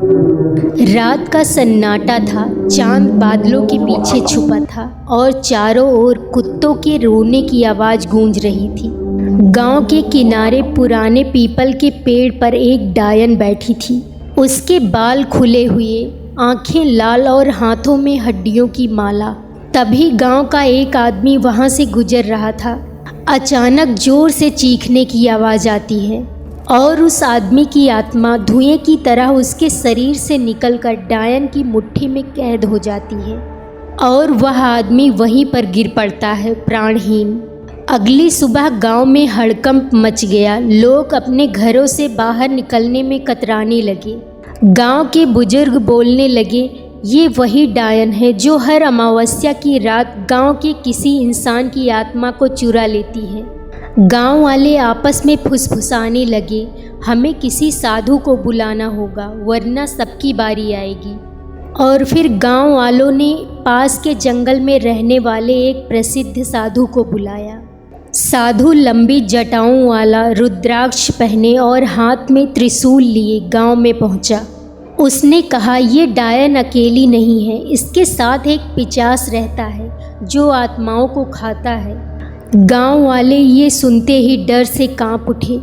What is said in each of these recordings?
रात का सन्नाटा था। चांद बादलों के पीछे छुपा था और चारों ओर कुत्तों के रोने की आवाज़ गूंज रही थी। गांव के किनारे पुराने पीपल के पेड़ पर एक डायन बैठी थी। उसके बाल खुले हुए, आंखें लाल और हाथों में हड्डियों की माला। तभी गांव का एक आदमी वहां से गुजर रहा था। अचानक जोर से चीखने की आवाज़ आती है और उस आदमी की आत्मा धुएं की तरह उसके शरीर से निकलकर डायन की मुट्ठी में कैद हो जाती है और वह आदमी वहीं पर गिर पड़ता है प्राणहीन। अगली सुबह गांव में हड़कंप मच गया। लोग अपने घरों से बाहर निकलने में कतराने लगे। गांव के बुजुर्ग बोलने लगे, ये वही डायन है जो हर अमावस्या की रात गांव के किसी इंसान की आत्मा को चुरा लेती है। गांव वाले आपस में फुसफुसाने लगे, हमें किसी साधु को बुलाना होगा वरना सबकी बारी आएगी। और फिर गांव वालों ने पास के जंगल में रहने वाले एक प्रसिद्ध साधु को बुलाया। साधु लंबी जटाओं वाला, रुद्राक्ष पहने और हाथ में त्रिशूल लिए गांव में पहुंचा। उसने कहा, ये डायन अकेली नहीं है, इसके साथ एक पिशाच रहता है जो आत्माओं को खाता है। गांव वाले ये सुनते ही डर से कांप उठे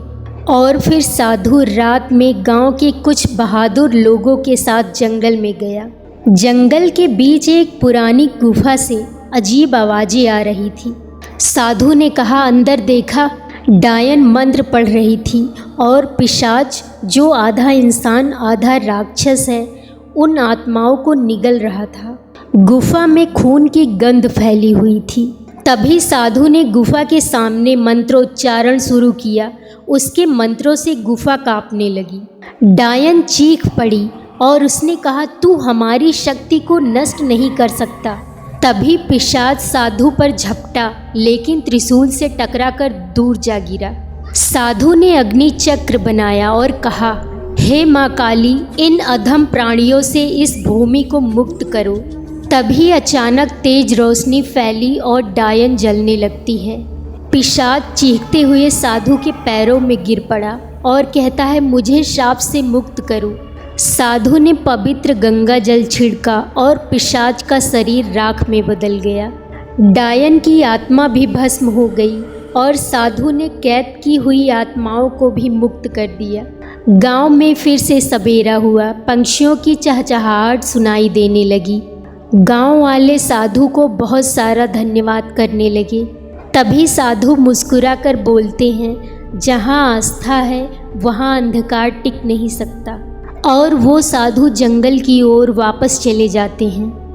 और फिर साधु रात में गांव के कुछ बहादुर लोगों के साथ जंगल में गया। जंगल के बीच एक पुरानी गुफा से अजीब आवाज़ें आ रही थी। साधु ने कहा, अंदर देखा। डायन मंत्र पढ़ रही थी और पिशाच, जो आधा इंसान आधा राक्षस है, उन आत्माओं को निगल रहा था। गुफा में खून की गंध फैली हुई थी। तभी साधु ने गुफा के सामने मंत्रोच्चारण शुरू किया। उसके मंत्रों से गुफा कांपने लगी। डायन चीख पड़ी और उसने कहा, तू हमारी शक्ति को नष्ट नहीं कर सकता। तभी पिशाच साधु पर झपटा, लेकिन त्रिशूल से टकराकर दूर जा गिरा। साधु ने अग्नि चक्र बनाया और कहा, हे माँ काली, इन अधम प्राणियों से इस भूमि को मुक्त करो। तभी अचानक तेज रोशनी फैली और डायन जलने लगती है। पिशाच चीखते हुए साधु के पैरों में गिर पड़ा और कहता है, मुझे शाप से मुक्त करो। साधु ने पवित्र गंगा जल छिड़का और पिशाच का शरीर राख में बदल गया। डायन की आत्मा भी भस्म हो गई और साधु ने कैद की हुई आत्माओं को भी मुक्त कर दिया। गांव में फिर से सवेरा हुआ। पंछियों की चहचहाहट सुनाई देने लगी। गांव वाले साधु को बहुत सारा धन्यवाद करने लगे। तभी साधु मुस्कुराकर बोलते हैं, जहां आस्था है वहां अंधकार टिक नहीं सकता। और वो साधु जंगल की ओर वापस चले जाते हैं।